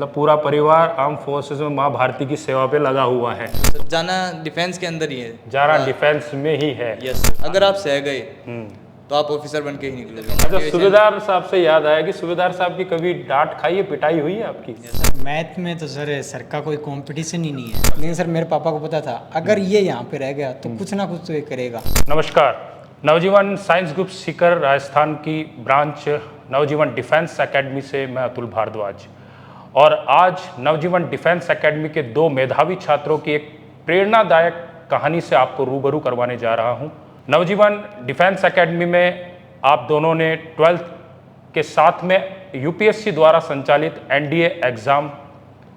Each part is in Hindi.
मतलब पूरा परिवार आर्म फोर्सेस में माँ भारती की सेवा पे लगा हुआ है। जाना डिफेंस के अंदर ही है। जाना डिफेंस में ही है। Yes sir. अगर आप सह गए तो आप ऑफिसर बन के ही निकलोगे। अच्छा, सूबेदार साहब से याद आया कि सूबेदार साहब की कभी डांट खाई है, पिटाई हुई है आपकी? मैथ में तो सर का कोई कंपटीशन ही नहीं है, लेकिन सर मेरे पापा को पता था अगर ये यहाँ पे रह गया तो कुछ ना कुछ तो ये करेगा। नमस्कार, नवजीवन साइंस ग्रुप सीकर राजस्थान की ब्रांच नवजीवन डिफेंस एकेडमी से मैं अतुल भारद्वाज, और आज नवजीवन डिफेंस एकेडमी के दो मेधावी छात्रों की एक प्रेरणादायक कहानी से आपको रूबरू करवाने जा रहा हूं। नवजीवन डिफेंस एकेडमी में आप दोनों ने 12th के साथ में यूपीएससी द्वारा संचालित एनडीए एग्ज़ाम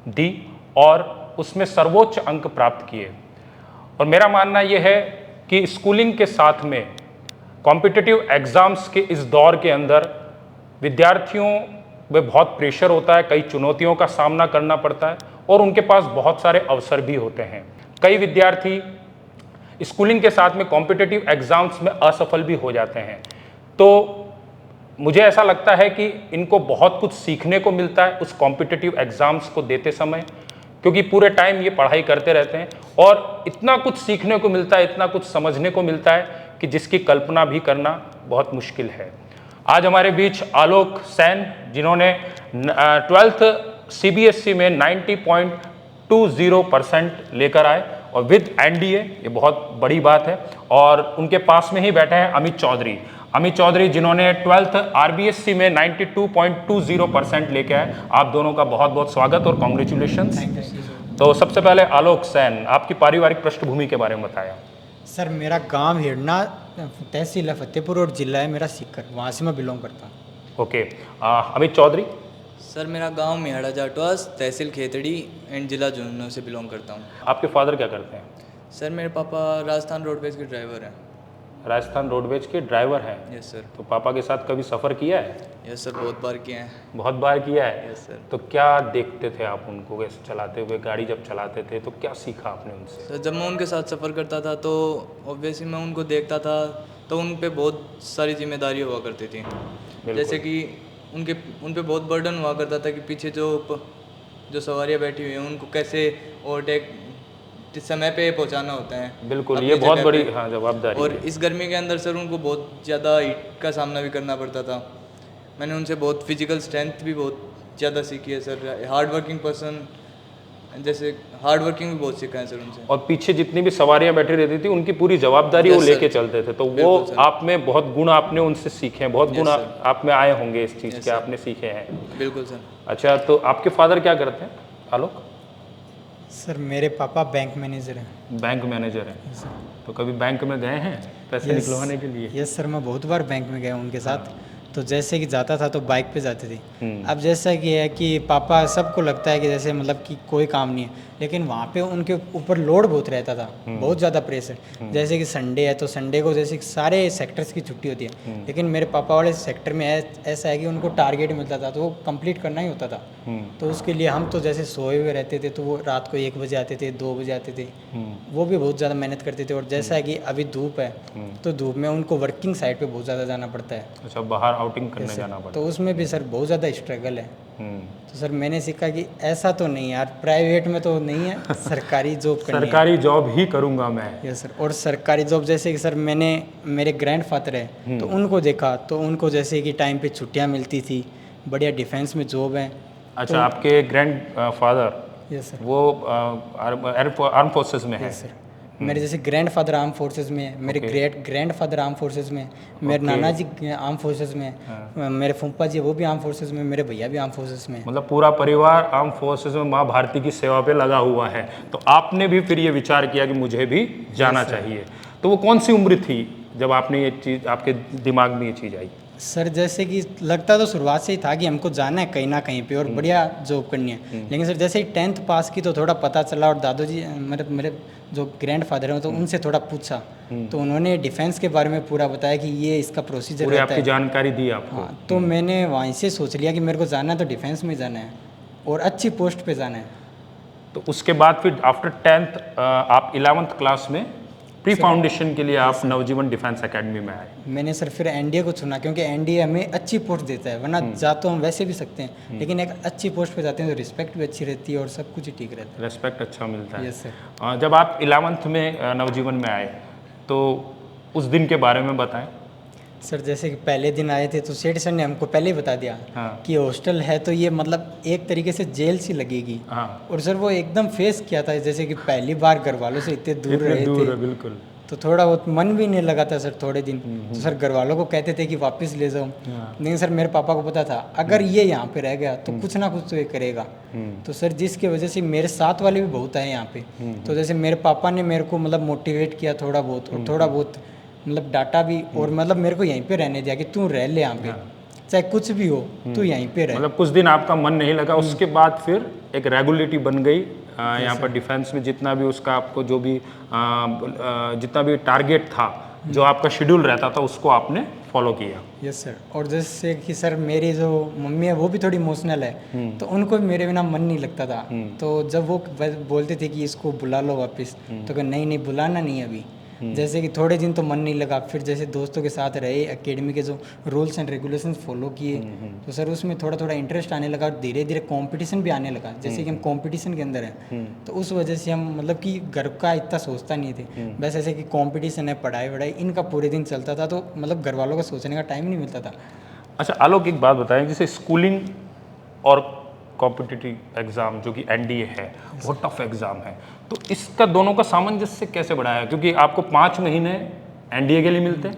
दी और उसमें सर्वोच्च अंक प्राप्त किए। और मेरा मानना यह है कि स्कूलिंग के साथ में कॉम्पिटिटिव एग्ज़ाम्स के इस दौर के अंदर विद्यार्थियों में बहुत प्रेशर होता है, कई चुनौतियों का सामना करना पड़ता है और उनके पास बहुत सारे अवसर भी होते हैं। कई विद्यार्थी स्कूलिंग के साथ में कॉम्पिटिटिव एग्ज़ाम्स में असफल भी हो जाते हैं। तो मुझे ऐसा लगता है कि इनको बहुत कुछ सीखने को मिलता है उस कॉम्पिटिटिव एग्ज़ाम्स को देते समय, क्योंकि पूरे टाइम ये पढ़ाई करते रहते हैं और इतना कुछ सीखने को मिलता है, इतना कुछ समझने को मिलता है कि जिसकी कल्पना भी करना बहुत मुश्किल है। आज हमारे बीच आलोक सैन, जिन्होंने 12th सीबीएसई में 90.20% लेकर आए और विद एनडीए, ये बहुत बड़ी बात है। और उनके पास में ही बैठे हैं अमित चौधरी, जिन्होंने 12th आरबीएससी में 92.20% लेके आए। आप दोनों का बहुत बहुत स्वागत और कॉन्ग्रेचुलेशंस। तो सबसे पहले आलोक सैन, आपकी पारिवारिक पृष्ठभूमि के बारे में बताया। सर मेरा गांव हिरना तहसील है फतेहपुर और जिला है मेरा सीकर, वहाँ से मैं बिलोंग करता हूँ। ओके, अमित चौधरी। सर मेरा गांव मेहड़ा जाटवास, तहसील खेतड़ी एंड जिला झुंझुनू से बिलोंग करता हूँ। आपके फादर क्या करते हैं? सर मेरे पापा राजस्थान रोडवेज के ड्राइवर हैं। राजस्थान रोडवेज के ड्राइवर हैं? Yes sir. तो पापा के साथ कभी सफ़र किया है? यस सर, बहुत बार किए हैं। बहुत बार किया है? Yes sir. तो क्या देखते थे आप उनको कैसे चलाते हुए, गाड़ी जब चलाते थे तो क्या सीखा आपने उनसे? सर जब मैं उनके साथ सफ़र करता था तो ऑब्वियसली मैं उनको देखता था तो उन पे बहुत सारी जिम्मेदारी हुआ करती थी। जैसे कि उन पे बहुत बर्डन हुआ करता था कि पीछे जो सवारियाँ बैठी हुई हैं उनको कैसे ओवरटेक समय पे पहुंचाना होता है। बिल्कुल, ये बहुत बड़ी जवाबदारी और है। इस गर्मी के अंदर सर उनको बहुत ज़्यादा हीट का सामना भी करना पड़ता था। मैंने उनसे बहुत फिजिकल स्ट्रेंथ भी बहुत ज़्यादा सीखी है सर। हार्ड वर्किंग पर्सन, जैसे हार्ड वर्किंग भी बहुत सीखा है सर उनसे। और पीछे जितनी भी सवारियां बैठी रहती थी उनकी पूरी जवाबदारी वो लेके चलते थे, तो वो आप में बहुत गुण आपने उनसे सीखे हैं, बहुत गुण आप में आए होंगे इस चीज़ के, आपने सीखे हैं। बिल्कुल सर। अच्छा, तो आपके फादर क्या करते हैं आलोक? सर मेरे पापा बैंक मैनेजर हैं। बैंक मैनेजर हैं? तो कभी बैंक में गए हैं पैसे निकलवाने के लिए? यस सर, मैं बहुत बार बैंक में गया उनके साथ। तो जैसे कि जाता था तो बाइक पे जाती थी। अब जैसा कि है कि पापा सबको लगता है कि जैसे मतलब कि कोई काम नहीं है, लेकिन वहाँ पे उनके ऊपर लोड बहुत रहता था, बहुत ज़्यादा प्रेशर। जैसे कि संडे है तो संडे को जैसे कि सारे सेक्टर्स की छुट्टी होती है, लेकिन मेरे पापा वाले सेक्टर में ऐसा है कि उनको टारगेट मिलता था तो वो कंप्लीट करना ही होता था। तो उसके लिए हम तो जैसे सोए हुए रहते थे, तो वो रात को 1 बजे आते थे, 2 बजे आते थे। वो भी बहुत ज़्यादा मेहनत करते थे। और जैसा है कि अभी धूप है तो धूप में उनको वर्किंग साइड पे बहुत ज़्यादा जाना पड़ता है। अच्छा, बाहर आउटिंग करने जाना पड़ता तो उसमें भी सर बहुत ज़्यादा स्ट्रगल है। तो सर मैंने सीखा कि ऐसा तो नहीं यार, प्राइवेट में तो नहीं है, सरकारी जॉब करनी है। सरकारी जॉब ही करूँगा मैं। Yes sir. और सरकारी जॉब जैसे कि सर मैंने, मेरे ग्रैंडफादर है तो उनको देखा, तो उनको जैसे कि टाइम पे छुट्टियाँ मिलती थी, बढ़िया डिफेंस में जॉब है। अच्छा, आपके ग्रैंड फादर? Yes sir. वो आर्म फोर्सेस में है? Yes sir. मेरे जैसे ग्रैंडफादर आर्म फोर्सेस में है, मेरे ग्रैंडफादर आर्म फोर्सेस में, मेरे नाना जी आर्म फोर्सेस में, मेरे फूफा जी वो भी आर्म फोर्सेस में, मेरे भैया भी आर्म फोर्सेस में। मतलब पूरा परिवार आर्म फोर्सेस में माँ भारती की सेवा पे लगा हुआ है। तो आपने भी फिर ये विचार किया कि मुझे भी जाना चाहिए। तो वो कौन सी उम्र थी जब आपने ये चीज़, आपके दिमाग में ये चीज़ आई? सर जैसे कि लगता तो शुरुआत से ही था कि हमको जाना है कहीं ना कहीं पे और बढ़िया जॉब करनी है। लेकिन सर जैसे ही 10th पास की तो थोड़ा पता चला, और दादाजी मतलब मेरे जो ग्रैंडफादर हैं तो उनसे थोड़ा पूछा, तो उन्होंने डिफेंस के बारे में पूरा बताया कि ये इसका प्रोसीजर रहता है। आपकी जानकारी दी आपको? हाँ, तो मैंने वहीं से सोच लिया कि मेरे को जाना है तो डिफेंस में जाना है और अच्छी पोस्ट पे जाना है। तो उसके बाद फिर आफ्टर 10th आप 11th क्लास में प्री फाउंडेशन के लिए आप नवजीवन डिफेंस एकेडमी में आए? मैंने सर फिर एनडीए को चुना क्योंकि एनडीए हमें अच्छी पोस्ट देता है, वरना जा तो हम वैसे भी सकते हैं, लेकिन एक अच्छी पोस्ट पे जाते हैं तो रिस्पेक्ट भी अच्छी रहती है और सब कुछ ही ठीक रहता है। रेस्पेक्ट अच्छा मिलता है। Yes sir. जब आप 11th में नवजीवन में आए तो उस दिन के बारे में बताएं। सर जैसे कि पहले दिन आए थे तो सेठ सर ने हमको पहले ही बता दिया हाँ। कि हॉस्टल है तो ये मतलब एक तरीके से जेल सी लगेगी। हाँ, और सर वो एकदम फेस किया था, जैसे कि पहली बार घर वालों से इतने दूर इतने रहे दूर थे है, बिल्कुल। तो थोड़ा बहुत मन भी नहीं लगा था सर थोड़े दिन। तो सर घर वालों को कहते थे कि वापस ले जाओ, हाँ। लेकिन सर मेरे पापा को पता था अगर ये यहाँ पे रह गया तो कुछ ना कुछ तो ये करेगा। तो सर जिसकी वजह से मेरे साथ वाले भी बहुत आए यहाँ पे। तो जैसे मेरे पापा ने मेरे को मतलब मोटिवेट किया थोड़ा बहुत, और थोड़ा बहुत मतलब डाटा भी, और मतलब मेरे को यहीं पे रहने दिया कि तू रह ले यहाँ पे, चाहे कुछ भी हो तू यहीं पे रह। मतलब कुछ दिन आपका मन नहीं लगा, उसके बाद फिर एक रेगुलेरिटी बन गई यहाँ पर डिफेंस में। जितना भी उसका आपको जो भी जितना भी टारगेट था, जो आपका शेड्यूल रहता था, उसको आपने फॉलो किया। Yes sir. और जैसे कि सर मेरी जो मम्मी है वो भी थोड़ी इमोशनल है, तो उनको भी मेरे बिना मन नहीं लगता था। तो जब वो बोलते थे कि इसको बुला लो वापस, तो कहा नहीं नहीं बुलाना नहीं है अभी। जैसे कि थोड़े दिन तो मन नहीं लगा, फिर जैसे दोस्तों के साथ रहे, एकेडमी के जो रूल्स एंड रेगुलेशंस फॉलो किए, तो सर उसमें थोड़ा थोड़ा इंटरेस्ट आने लगा और धीरे धीरे कंपटीशन भी आने लगा। जैसे कि हम कंपटीशन के अंदर हैं, तो उस वजह से हम मतलब कि घर का इतना सोचता नहीं थे। बस ऐसे कि कंपटीशन है, पढ़ाई वढ़ाई इनका पूरे दिन चलता था, तो मतलब घर वालों का सोचने का टाइम नहीं मिलता था। अच्छा आलोक, एक बात बताएं, जैसे स्कूलिंग और कॉम्पिटिटिव एग्ज़ाम जो कि एनडीए है, बहुत टफ एग्ज़ाम है, तो इसका दोनों का सामंजस्य कैसे बढ़ाया? क्योंकि आपको 5 महीने एनडीए के लिए मिलते हैं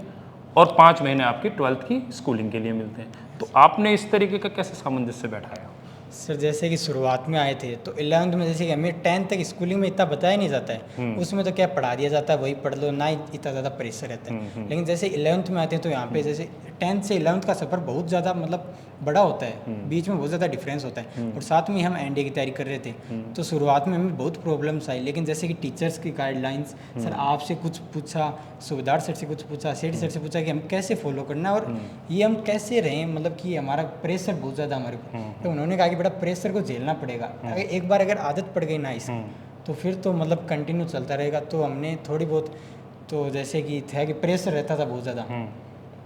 और 5 महीने आपकी 12th की स्कूलिंग के लिए मिलते हैं, तो आपने इस तरीके का कैसे सामंजस्य बैठाया? सर जैसे कि शुरुआत में आए थे तो 11th में जैसे कि हमें 10th तक स्कूलिंग में इतना बताया नहीं जाता है, उसमें तो क्या पढ़ा दिया जाता है वही पढ़ लो, ना इतना ज़्यादा प्रेशर रहता है। लेकिन जैसे 11th में आते हैं तो यहाँ पे जैसे 10th से 11th का सफ़र बहुत ज़्यादा मतलब बड़ा होता है, बीच में बहुत ज़्यादा डिफरेंस होता है। और साथ में हम एनडीए की तैयारी कर रहे थे, तो शुरुआत में हमें बहुत प्रॉब्लम्स आई, लेकिन जैसे कि टीचर्स की गाइडलाइंस, सर आपसे कुछ पूछा, सुबेदार सर से कुछ पूछा, सेठ सर से पूछा कि हम कैसे फॉलो करना है और ये हम कैसे रहें, मतलब कि हमारा प्रेशर बहुत ज़्यादा हमारे को। तो उन्होंने कहा कि बेटा प्रेशर को झेलना पड़ेगा, अगर एक बार अगर आदत पड़ गई ना इसकी, तो फिर तो मतलब कंटिन्यू चलता रहेगा। तो हमने थोड़ी बहुत, तो जैसे कि था कि प्रेशर रहता था बहुत ज़्यादा,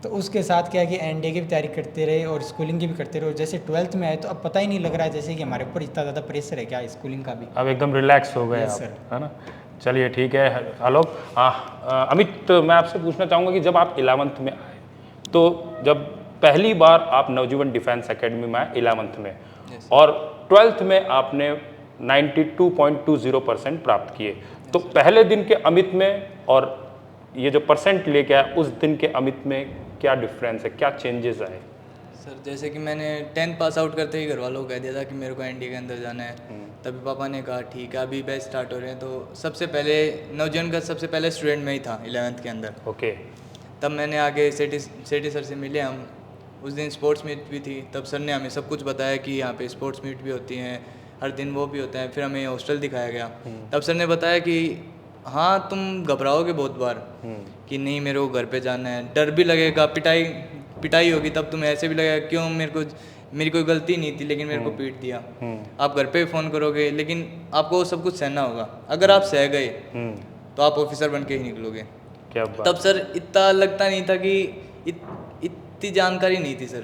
तो उसके साथ क्या है कि एनडीए की भी तैयारी करते रहे और स्कूलिंग की भी करते रहे। और जैसे 12th में आए तो अब पता ही नहीं लग रहा है जैसे कि हमारे ऊपर इतना ज़्यादा प्रेशर है क्या स्कूलिंग का भी। अब एकदम रिलैक्स हो गए Yes, आप, sir. है ना? चलिए ठीक है आलोक। अमित, मैं आपसे पूछना चाहूँगा कि जब आप 11th में आए, तो जब पहली बार आप नवजीवन डिफेंस एकेडमी में आए 11th में, और 12th में आपने 92.20% प्राप्त किए, तो पहले दिन के अमित में और ये जो परसेंट लेके आया उस दिन के अमित में क्या डिफरेंस है, क्या चेंजेस आए? सर जैसे कि मैंने 10th पास आउट करते ही घर वालों को कह दिया था कि मेरे को एनडीए के अंदर जाना है। तभी पापा ने कहा ठीक है अभी बैच स्टार्ट हो रहे हैं, तो सबसे पहले नवजीवन का सबसे पहले स्टूडेंट में ही था 11th के अंदर। ओके। तब मैंने आगे सेठी सर से मिले हम, उस दिन स्पोर्ट्स मीट भी थी, तब सर ने हमें सब कुछ बताया कि यहाँ पे स्पोर्ट्स मीट भी होती हैं, हर दिन वो भी होता है। फिर हमें हॉस्टल दिखाया गया, तब सर ने बताया कि हाँ तुम घबराओगे बहुत बार कि नहीं मेरे को घर पे जाना है, डर भी लगेगा, पिटाई होगी, तब तुम्हें ऐसे भी लगेगा क्यों मेरी कोई गलती नहीं थी लेकिन मेरे को पीट दिया। आप घर पे फ़ोन करोगे, लेकिन आपको वो सब कुछ सहना होगा। अगर आप सह गए तो आप ऑफिसर बन के ही निकलोगे। क्या बात। तब सर इतना लगता नहीं था कि इतनी जानकारी नहीं थी सर,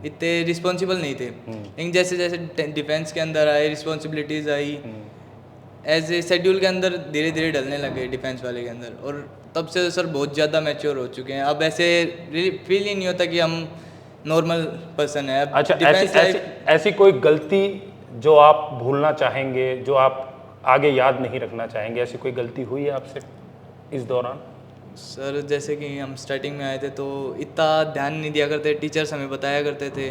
इतने रिस्पॉन्सिबल नहीं थे। लेकिन जैसे जैसे डिफेंस के अंदर आए, रिस्पॉन्सिबिलिटीज़ आई, एज ए शेड्यूल के अंदर धीरे धीरे ढलने लगे डिफेंस वाले के अंदर, और तब से सर बहुत ज़्यादा मैच्योर हो चुके हैं। अब ऐसे फील ही नहीं होता कि हम नॉर्मल पर्सन है। अच्छा, ऐसी कोई गलती जो आप भूलना चाहेंगे, जो आप आगे याद नहीं रखना चाहेंगे, ऐसी कोई गलती हुई है आपसे इस दौरान? सर जैसे कि हम स्टार्टिंग में आए थे तो इतना ध्यान नहीं दिया करते, टीचर्स हमें बताया करते थे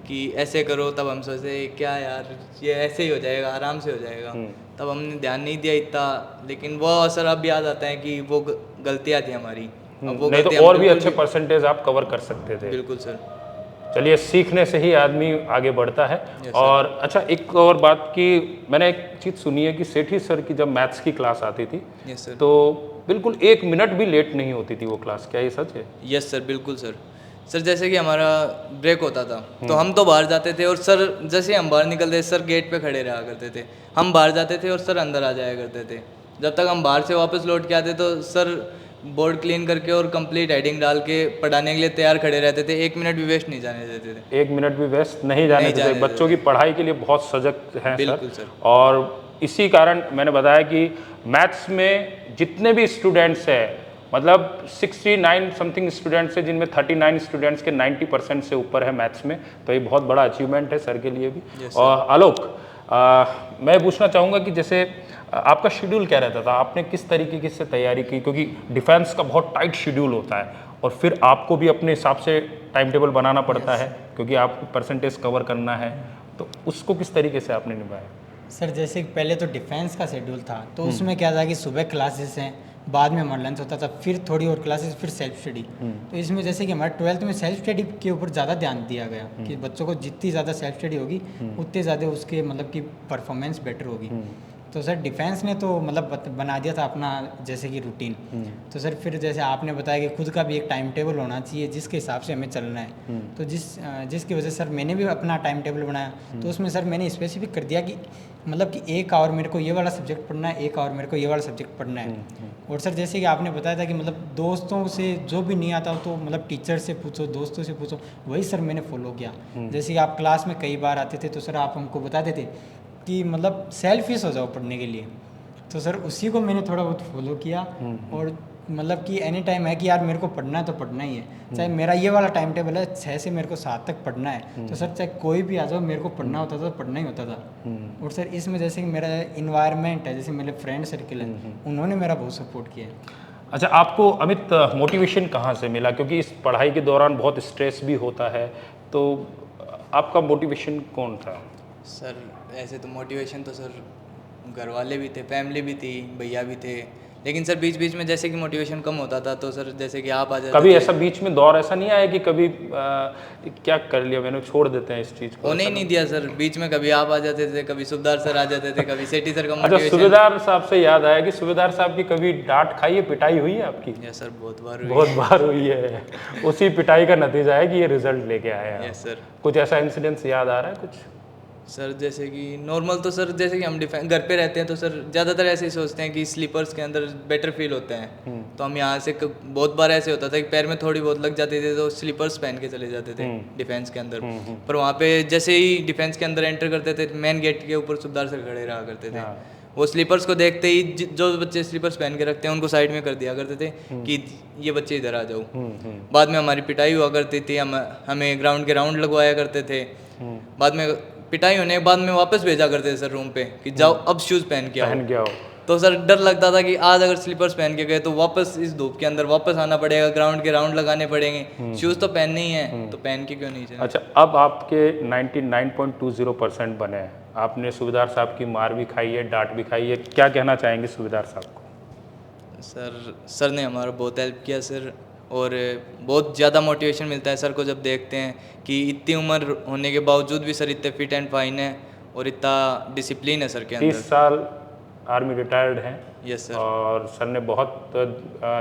कि ऐसे करो, तब हम सोचते क्या यार ये ऐसे ही हो जाएगा, आराम से हो जाएगा। तब हमने ध्यान नहीं दिया इतना, लेकिन वो असर अब याद आता है कि वो गलतियाँ थी हमारी। अब वो नहीं तो और भी अच्छे परसेंटेज आप कवर कर सकते थे। बिल्कुल सर। चलिए, सीखने से ही आदमी आगे बढ़ता है। और अच्छा, एक और बात कि मैंने एक चीज़ सुनी है कि सेठी सर की जब मैथ्स की क्लास आती थी तो बिल्कुल 1 मिनट भी लेट नहीं होती थी वो क्लास, क्या ये सच है? यस सर, बिल्कुल सर। सर जैसे कि हमारा ब्रेक होता था तो हम तो बाहर जाते थे, और सर जैसे हम बाहर निकलते सर गेट पे खड़े रहा करते थे, हम बाहर जाते थे और सर अंदर आ जाया करते थे। जब तक हम बाहर से वापस लौट के आते तो सर बोर्ड क्लीन करके और कंप्लीट हेडिंग डाल के पढ़ाने के लिए तैयार खड़े रहते थे, 1 मिनट भी वेस्ट नहीं जाने देते थे। 1 मिनट भी वेस्ट नहीं जाने देते। जाने बच्चों की पढ़ाई के लिए बहुत सजग हैं बिल्कुल सर। सर। और इसी कारण मैंने बताया कि मैथ्स में जितने भी स्टूडेंट्स हैं, मतलब 69 समथिंग स्टूडेंट्स हैं, जिनमें 39 स्टूडेंट्स के 90% से ऊपर है मैथ्स में, तो ये बहुत बड़ा अचीवमेंट है सर के लिए भी। और आलोक, मैं पूछना चाहूँगा कि जैसे आपका शेड्यूल क्या रहता था, आपने किस तरीके की से तैयारी की, क्योंकि डिफेंस का बहुत टाइट शेड्यूल होता है और फिर आपको भी अपने हिसाब से टाइम टेबल बनाना पड़ता है, क्योंकि आपको परसेंटेज कवर करना है, तो उसको किस तरीके से आपने निभाया? सर जैसे कि पहले तो डिफेंस का शेड्यूल था, तो उसमें क्या था कि सुबह क्लासेस हैं, बाद में हमारा लंच होता था, फिर थोड़ी और क्लासेस, फिर सेल्फ स्टडी। तो इसमें जैसे कि हमारे 12th में सेल्फ स्टडी के ऊपर ज़्यादा ध्यान दिया गया कि बच्चों को जितनी ज़्यादा सेल्फ स्टडी होगी उतने ज़्यादा उसके मतलब कि परफॉर्मेंस बेटर होगी। तो सर डिफेंस ने तो मतलब बना दिया था अपना जैसे कि रूटीन। तो सर फिर जैसे आपने बताया कि खुद का भी एक टाइम टेबल होना चाहिए जिसके हिसाब से हमें चलना है। तो जिसकी वजह से सर मैंने भी अपना टाइम टेबल बनाया। तो उसमें सर मैंने स्पेसिफिक कर दिया कि मतलब कि 1 आवर मेरे को ये वाला सब्जेक्ट पढ़ना है, 1 आवर मेरे को ये वाला सब्जेक्ट पढ़ना है। और सर जैसे कि आपने बताया था कि मतलब दोस्तों से जो भी नहीं आता तो मतलब टीचर से पूछो, दोस्तों से पूछो, वही सर मैंने फॉलो किया। जैसे कि आप क्लास में कई बार आते थे तो सर आप हमको बताते थे कि मतलब सेल्फिश हो जाओ पढ़ने के लिए, तो सर उसी को मैंने थोड़ा बहुत फॉलो किया। और मतलब कि एनी टाइम है कि यार मेरे को पढ़ना है तो पढ़ना ही है, चाहे मेरा ये वाला टाइम टेबल है 6 से मेरे को 7 तक पढ़ना है, तो सर चाहे कोई भी आ जाओ मेरे को पढ़ना होता था तो पढ़ना ही होता था। और सर इसमें जैसे कि मेरा इन्वायरमेंट है, जैसे मेरे फ्रेंड सर्किल है, उन्होंने मेरा बहुत सपोर्ट किया है। अच्छा, आपको अमित मोटिवेशन कहाँ से मिला, क्योंकि इस पढ़ाई के दौरान बहुत स्ट्रेस भी होता है, तो आपका मोटिवेशन कौन था? सर ऐसे तो मोटिवेशन तो सर घर वाले भी थे, फैमिली भी थी, भैया भी थे, लेकिन सर बीच बीच में जैसे कि मोटिवेशन कम होता था तो सर जैसे कि आप आ जाते कभी थे। ऐसा बीच में दौर ऐसा नहीं आया कि कभी क्या कर लिया मैंने, छोड़ देते हैं इस चीज़ को? होने ही नहीं दिया सर, बीच में कभी आप आ जाते थे, कभी सुबेदार सर आ जाते थे, कभी सेठी सर का अच्छा, मोटिवेशन। सूबेदार साहब से याद आया कि सूबेदार साहब की कभी डांट खाई है, पिटाई हुई है आपकी? यस सर, बहुत बार हुई। बहुत बार हुई है। उसी पिटाई का नतीजा है कि ये रिजल्ट लेके आए हैं। Yes sir. कुछ ऐसा इंसिडेंस याद आ रहा है कुछ? सर जैसे कि नॉर्मल तो सर जैसे कि हम घर पे रहते हैं तो सर ज़्यादातर ऐसे ही सोचते हैं कि स्लीपर्स के अंदर बेटर फील होते हैं, तो हम यहाँ से बहुत बार ऐसे होता था कि पैर में थोड़ी बहुत लग जाती थी तो स्लीपर्स पहन के चले जाते थे डिफेंस के अंदर। पर वहाँ पे जैसे ही डिफेंस के अंदर एंटर करते थे, मेन गेट के ऊपर सुबेदार सर खड़े रहा करते थे। वो स्लीपर्स को देखते ही जो बच्चे स्लीपर्स पहन के रखते हैं उनको साइड में कर दिया करते थे कि ये बच्चे इधर आ जाओ। बाद में हमारी पिटाई हुआ करती थी, हमें ग्राउंड के राउंड लगवाया करते थे। बाद में पिटाई होने के बाद में वापस भेजा करते थे सर रूम पे कि जाओ अब शूज़ पहन के आओ। तो सर डर लगता था कि आज अगर स्लीपर्स पहन के गए तो वापस इस धूप के अंदर वापस आना पड़ेगा, ग्राउंड के राउंड लगाने पड़ेंगे, शूज़ तो पहनने ही हैं, तो पहन के क्यों नहीं चले। अच्छा, अब आपके 99.20% बने हैं, आपने सूबेदार साहब की मार भी खाई है, डांट भी खाई है, क्या कहना चाहेंगे सूबेदार साहब को? सर ने हमारा बहुत हेल्प किया सर, और बहुत ज़्यादा मोटिवेशन मिलता है सर को जब देखते हैं कि इतनी उम्र होने के बावजूद भी सर इतने फिट एंड फाइन है और इतना डिसिप्लिन है सर के अंदर। 30 साल आर्मी रिटायर्ड हैं। Yes sir. और सर ने बहुत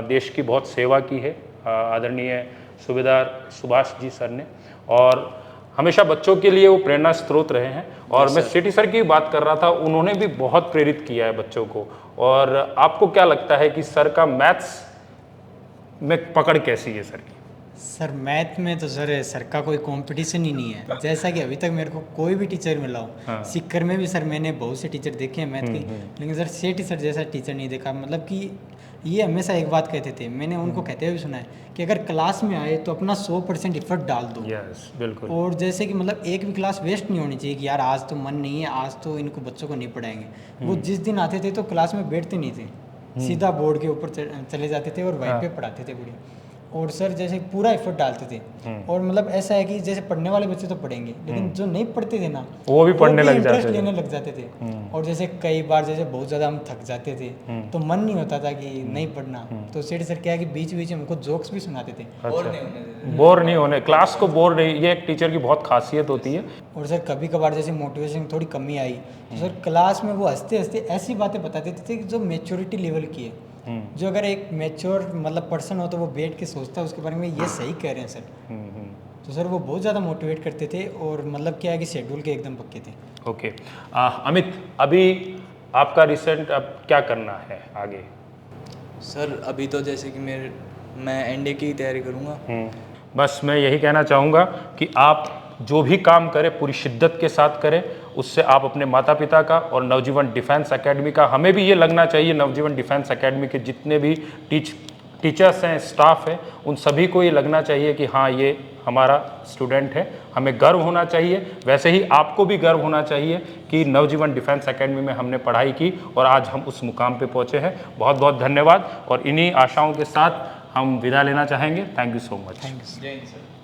देश की बहुत सेवा की है, आदरणीय सूबेदार सुभाष जी सर ने, और हमेशा बच्चों के लिए वो प्रेरणा स्रोत रहे हैं। और मैं सिटी सर की बात कर रहा था, उन्होंने भी बहुत प्रेरित किया है बच्चों को। और आपको क्या लगता है कि सर का मैथ्स में पकड़ कैसी है सर की? सर मैथ में तो सर का कोई कंपटीशन ही नहीं है। जैसा कि अभी तक मेरे को कोई भी टीचर मिला हो, सिक्कर में भी सर मैंने बहुत से टीचर देखे हैं मैथ के, लेकिन सर सेठी सर जैसा टीचर नहीं देखा। मतलब कि ये हमेशा एक बात कहते थे, मैंने उनको कहते हुए सुना है कि अगर क्लास में आए तो अपना 100% एफर्ट डाल दो। यस, बिल्कुल। और जैसे कि मतलब एक भी क्लास वेस्ट नहीं होनी चाहिए कि यार आज तो मन नहीं है, आज तो इनको बच्चों को नहीं पढ़ाएंगे। वो जिस दिन आते थे तो क्लास में बैठते नहीं थे, सीधा बोर्ड के ऊपर चले जाते थे और वहीं पे पढ़ाते थे बढ़िया। और सर जैसे पूरा एफर्ट डालते थे। और मतलब ऐसा है कि जैसे पढ़ने वाले बच्चे तो पढ़ेंगे, लेकिन जो नहीं पढ़ते थे ना वो भी पढ़ने लग जाते इंटरेस्ट लेने लग जाते थे। और जैसे कई बार जैसे बहुत ज़्यादा हम थक जाते थे तो मन नहीं होता था कि नहीं पढ़ना, तो सेठी सर क्या है कि बीच बीच में हमको जोक्स भी सुनाते थे। बोर नहीं होने, क्लास को बोर नहीं, ये एक टीचर की बहुत खासियत होती है। और सर कभी कभार जैसे मोटिवेशन थोड़ी कमी आई तो सर क्लास में वो हंसते हंसते ऐसी बातें बताते थे जो मेच्योरिटी लेवल की है। जो अगर एक मैच्योर मतलब पर्सन हो तो वो बैठ के सोचता है उसके बारे में, ये सही कह रहे हैं सर। तो सर वो बहुत ज़्यादा मोटिवेट करते थे और मतलब क्या है कि शेड्यूल के एकदम पक्के थे। ओके, अमित, अभी आपका रिसेंट अब क्या करना है आगे? सर अभी तो जैसे कि मैं एनडीए की तैयारी करूँगा। बस मैं यही कहना चाहूँगा कि आप जो भी काम करें पूरी शिद्दत के साथ करें, उससे आप अपने माता पिता का और नवजीवन डिफेंस एकेडमी का, हमें भी ये लगना चाहिए, नवजीवन डिफेंस एकेडमी के जितने भी टीचर्स हैं, स्टाफ है, उन सभी को ये लगना चाहिए कि हाँ ये हमारा स्टूडेंट है, हमें गर्व होना चाहिए। वैसे ही आपको भी गर्व होना चाहिए कि नवजीवन डिफेंस एकेडमी में हमने पढ़ाई की और आज हम उस मुकाम पे पहुँचे हैं। बहुत बहुत धन्यवाद और इन्हीं आशाओं के साथ हम विदा लेना चाहेंगे। Thank you so much. Thank you. जय हिंद सर।